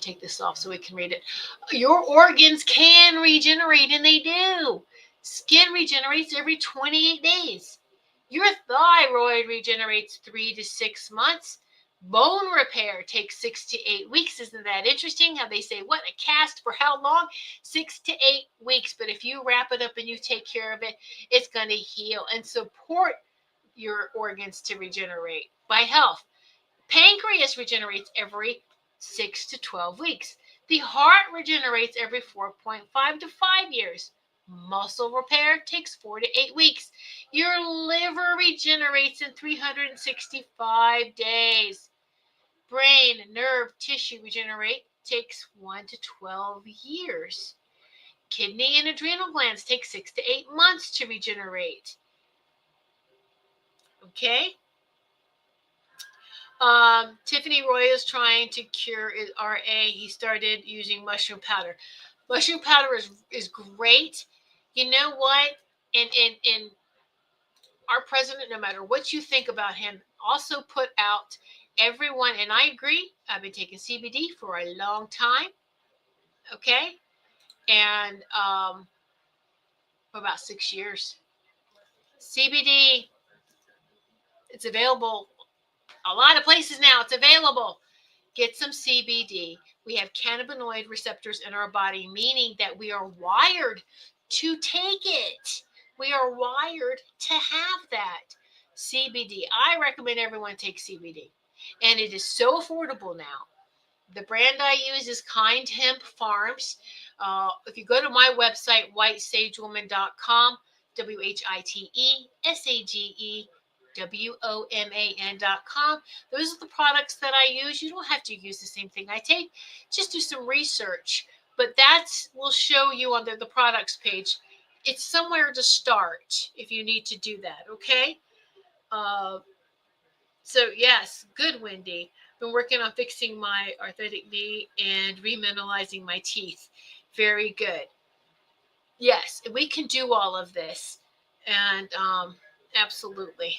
Take this off so we can read it. Your organs can regenerate, and they do. Skin regenerates every 28 days. Your thyroid regenerates 3 to 6 months. Bone repair takes 6 to 8 weeks. Isn't that interesting? How they say, what, a cast for how long? 6 to 8 weeks. But if you wrap it up and you take care of it, it's going to heal and support your organs to regenerate by health. Pancreas regenerates every 6 to 12 weeks. The heart regenerates every 4.5 to 5 years. Muscle repair takes 4 to 8 weeks. Your liver regenerates in 365 days. Brain, nerve, tissue regenerate takes 1 to 12 years. Kidney and adrenal glands take 6 to 8 months to regenerate. Okay? Tiffany Roy is trying to cure RA. He started using mushroom powder. Mushroom powder is great. You know what? In our president, no matter what you think about him, also put out everyone, and I agree, I've been taking CBD for a long time. Okay? And for about 6 years. CBD, it's available a lot of places now. It's available. Get some CBD. We have cannabinoid receptors in our body, meaning that we are wired to take it. We are wired to have that. CBD. I recommend everyone take CBD. And it is so affordable now. The brand I use is Kind Hemp Farms. If you go to my website, whitesagewoman.com, WHITESAGEWOMAN.com. Those are the products that I use. You don't have to use the same thing I take. Just do some research. But that will show you on the products page. It's somewhere to start if you need to do that, okay? So, yes, good, Wendy. Been working on fixing my arthritic knee and remineralizing my teeth. Very good. Yes, we can do all of this. And absolutely.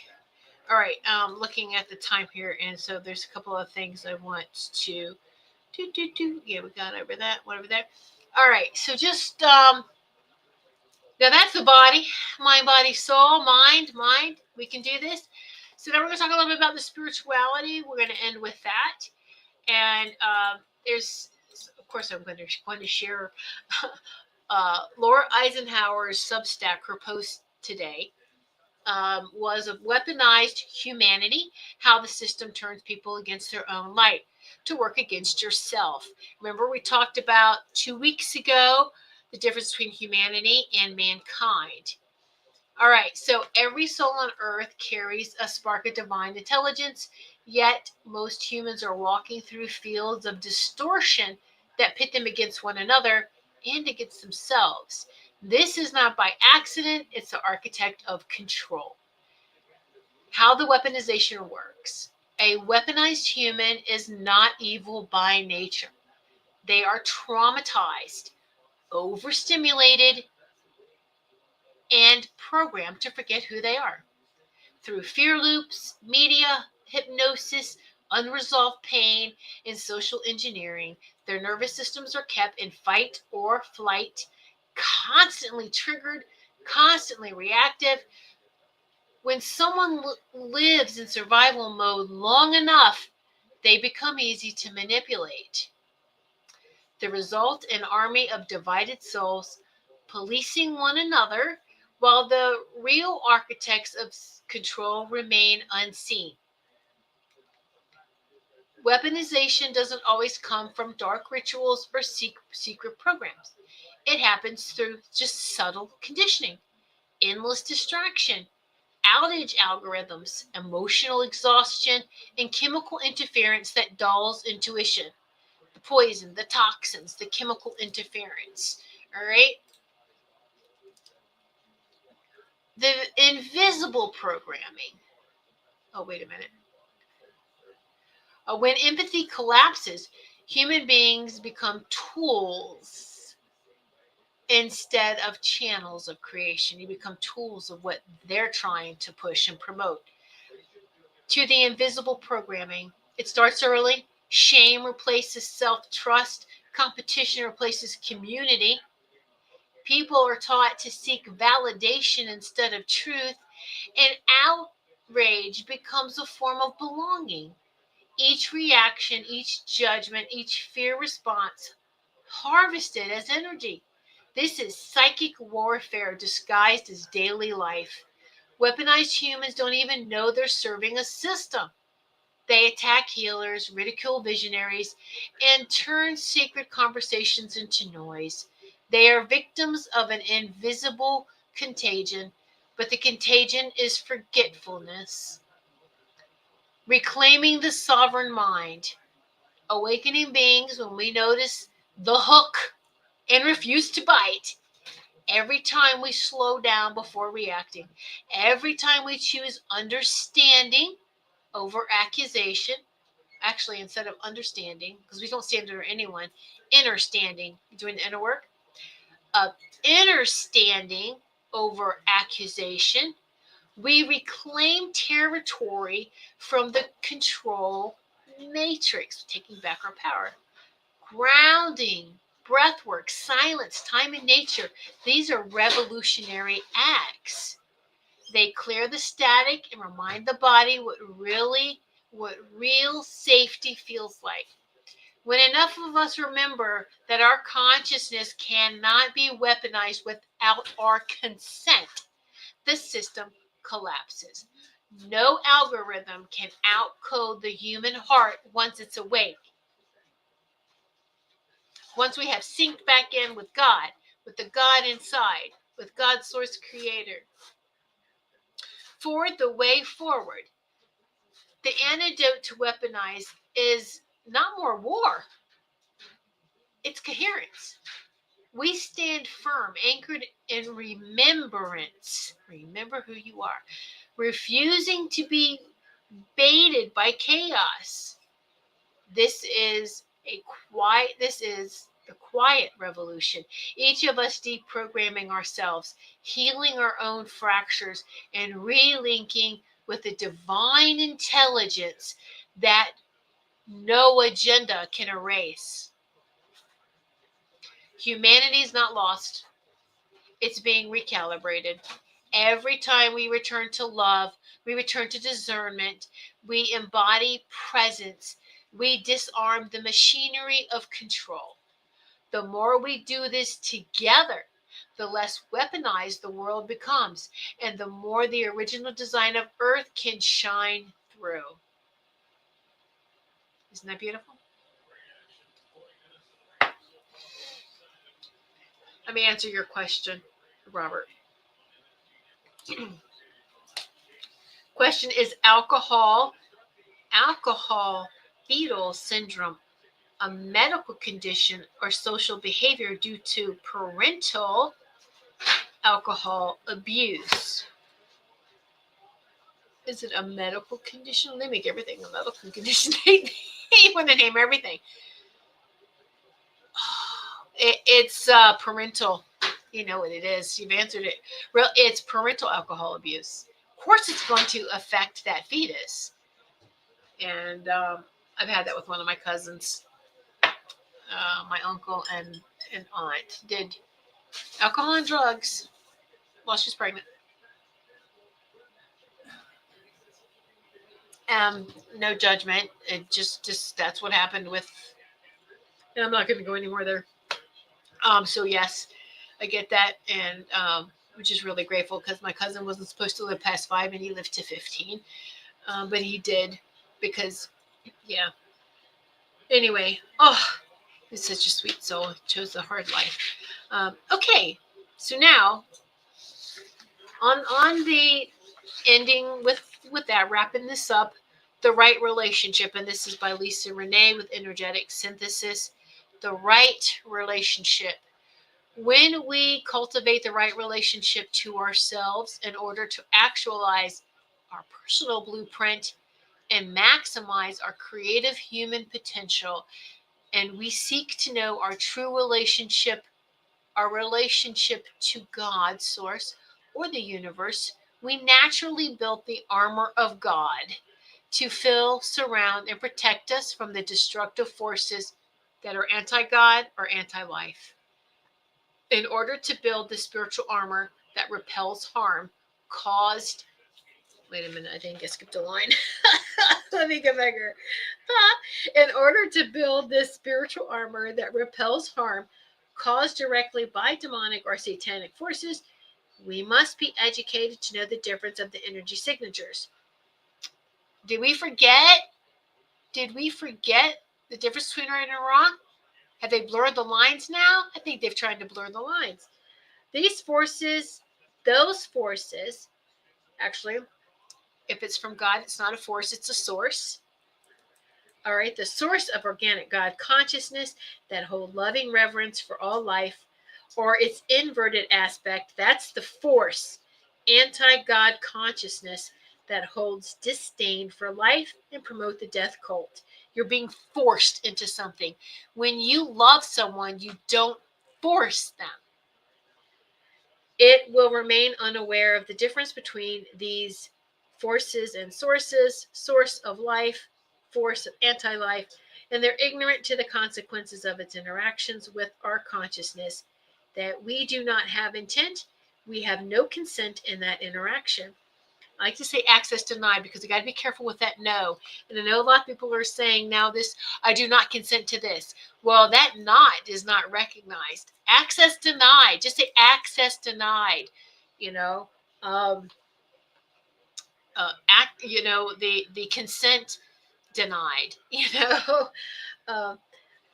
All right, looking at the time here, and so there's a couple of things I want to do. Yeah, we got over that, whatever that. All right, so just now that's the body, mind, body, soul, mind. We can do this. So now we're going to talk a little bit about the spirituality. We're going to end with that, and there's, of course, I'm going to share Laura Eisenhower's Substack. Her post today was of weaponized humanity, how the system turns people against their own light to work against yourself. Remember, we talked about 2 weeks ago the difference between humanity and mankind. All right, so every soul on earth carries a spark of divine intelligence, yet most humans are walking through fields of distortion that pit them against one another and against themselves. This is not by accident, it's the architect of control. How the weaponization works. A weaponized human is not evil by nature. They are traumatized, overstimulated, and programmed to forget who they are. Through fear loops, media, hypnosis, unresolved pain, and social engineering, their nervous systems are kept in fight or flight, constantly triggered, constantly reactive. When someone lives in survival mode long enough, they become easy to manipulate. The result, an army of divided souls policing one another while the real architects of control remain unseen. Weaponization doesn't always come from dark rituals or secret programs. It happens through just subtle conditioning, endless distraction, outage algorithms, emotional exhaustion, and chemical interference that dulls intuition. The poison, the toxins, the chemical interference. All right? The invisible programming. Oh, wait a minute. When empathy collapses, human beings become tools instead of channels of creation. You become tools of what they're trying to push and promote. To the invisible programming, it starts early. Shame replaces self-trust. Competition replaces community. People are taught to seek validation instead of truth, and outrage becomes a form of belonging. Each reaction, each judgment, each fear response harvested as energy. This is psychic warfare disguised as daily life. Weaponized humans don't even know they're serving a system. They attack healers, ridicule visionaries, and turn sacred conversations into noise. They are victims of an invisible contagion, but the contagion is forgetfulness. Reclaiming the sovereign mind. Awakening beings when we notice the hook and refuse to bite. Every time we slow down before reacting, every time we choose understanding over accusation, actually, instead of understanding, because we don't stand under anyone, inner standing, doing the inner work, inner standing over accusation, we reclaim territory from the control matrix, taking back our power. Grounding, breath work, silence, time in nature, these are revolutionary acts. They clear the static and remind the body what real safety feels like. When enough of us remember that our consciousness cannot be weaponized without our consent, the system collapses. No algorithm can outcode the human heart once it's awake. Once we have synced back in with God, with the God inside, with God's source creator. For the way forward, the antidote to weaponize is not more war, it's coherence. We stand firm, anchored in remembrance. Remember who you are. Refusing to be baited by chaos. This is the quiet revolution. Each of us deprogramming ourselves, healing our own fractures, and relinking with the divine intelligence that no agenda can erase. Humanity is not lost. It's being recalibrated. Every time we return to love, we return to discernment, we embody presence, we disarm the machinery of control. The more we do this together, the less weaponized the world becomes, and the more the original design of Earth can shine through. Isn't that beautiful? Let me answer your question, Robert. Question: is alcohol fetal syndrome a medical condition or social behavior due to parental alcohol abuse? Is it a medical condition? They make everything a medical condition. They want to name everything. It's parental. You know what it is. You've answered it. It's parental alcohol abuse. Of course, it's going to affect that fetus. And I've had that with one of my cousins. My uncle and aunt did alcohol and drugs while she was pregnant. No judgment. It just that's what happened with. And I'm not going to go anymore there. So yes, I get that, and which is really grateful because my cousin wasn't supposed to live past 5, and he lived to 15, but he did because, yeah. Anyway, he's such a sweet soul. He chose a hard life. Okay, so now on the ending with that, wrapping this up, the right relationship, and this is by Lisa Renee with Energetic Synthesis. The right relationship. When we cultivate the right relationship to ourselves in order to actualize our personal blueprint and maximize our creative human potential, and we seek to know our true relationship, our relationship to God, Source, or the universe, we naturally build the armor of God to fill, surround, and protect us from the destructive forces that are anti-God or anti-life. In order to build the spiritual armor that repels harm caused, wait a minute, I think I skipped a line. Let me get back here. In order to build this spiritual armor that repels harm caused directly by demonic or satanic forces, we must be educated to know the difference of the energy signatures. Did we forget? Did we forget the difference between right and wrong? Have they blurred the lines now? I think they've tried to blur the lines. These forces, those forces, actually, if it's from God, it's not a force, it's a source. All right, the source of organic God consciousness that hold loving reverence for all life, or its inverted aspect, that's the force, anti-God consciousness that holds disdain for life and promote the death cult. You're being forced into something. When you love someone, you don't force them. It will remain unaware of the difference between these forces and sources, source of life, force of anti-life, and they're ignorant to the consequences of its interactions with our consciousness, that we do not have intent, we have no consent in that interaction. I like to say access denied because you got to be careful with that no. And I know a lot of people are saying now this, I do not consent to this. Well, that not is not recognized. Access denied. Just say access denied. You know, the consent denied.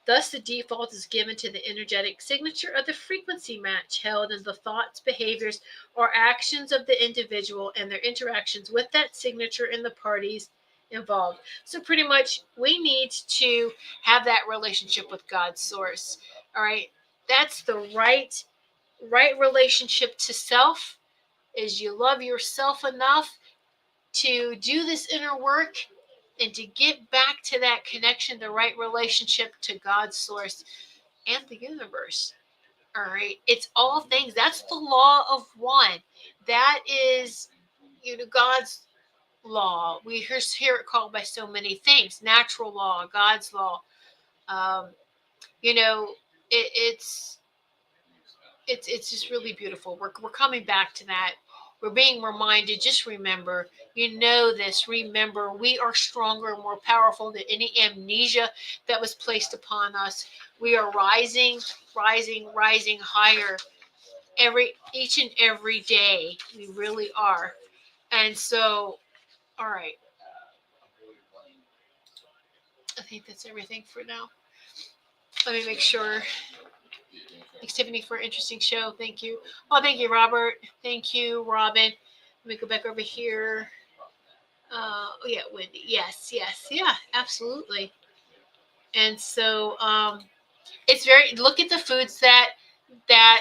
Thus, the default is given to the energetic signature of the frequency match held in the thoughts, behaviors, or actions of the individual and their interactions with that signature and the parties involved. So pretty much we need to have that relationship with God's source. All right. That's the right relationship to self, is you love yourself enough to do this inner work and to get back to that connection, the right relationship to God's source and the universe. All right. It's all things. That's the law of one. That is, God's law. We hear it called by so many things: natural law, God's law. Um, you know, it's it's just really beautiful. We're coming back to that. We're being reminded. Just remember, this. Remember, we are stronger and more powerful than any amnesia that was placed upon us. We are rising, rising, rising higher each and every day. We really are. And so, all right. I think that's everything for now. Let me make sure. Thanks, Tiffany, for an interesting show. Thank you. Oh, thank you, Robert. Thank you, Robin. Let me go back over here. Oh, yeah, Wendy. Yes, yes, yeah, absolutely. And so, it's look at the foods that that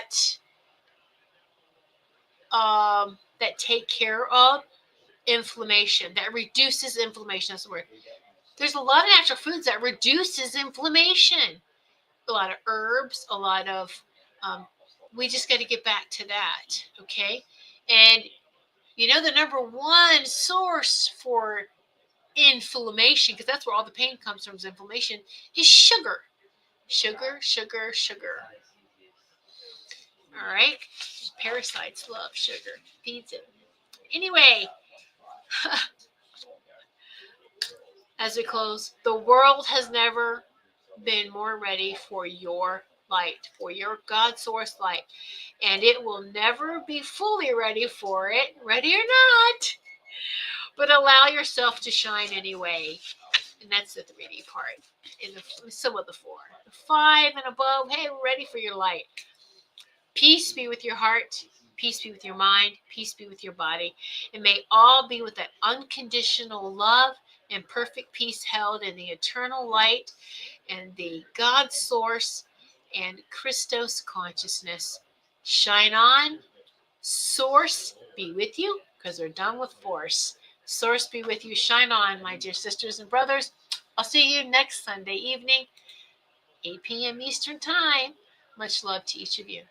take care of inflammation, that reduces inflammation. That's the word. There's a lot of natural foods that reduces inflammation. A lot of herbs, a lot of we just got to get back to that, okay? And the number one source for inflammation, because that's where all the pain comes from, is inflammation, is sugar. Sugar, sugar, sugar. All right? Parasites love sugar. Feeds it. Anyway, as we close, the world has never been more ready for your light, for your God source light. And it will never be fully ready for it, ready or not. But allow yourself to shine anyway. And that's the 3D part. In some of the 4. The 5 and above, hey, we're ready for your light. Peace be with your heart. Peace be with your mind. Peace be with your body. And may all be with that unconditional love and perfect peace held in the eternal light and the God source and Christos consciousness. Shine on. Source be with you, because we're done with force. Source be with you. Shine on, my dear sisters and brothers. I'll see you next Sunday evening, 8 p.m. Eastern Time. Much love to each of you.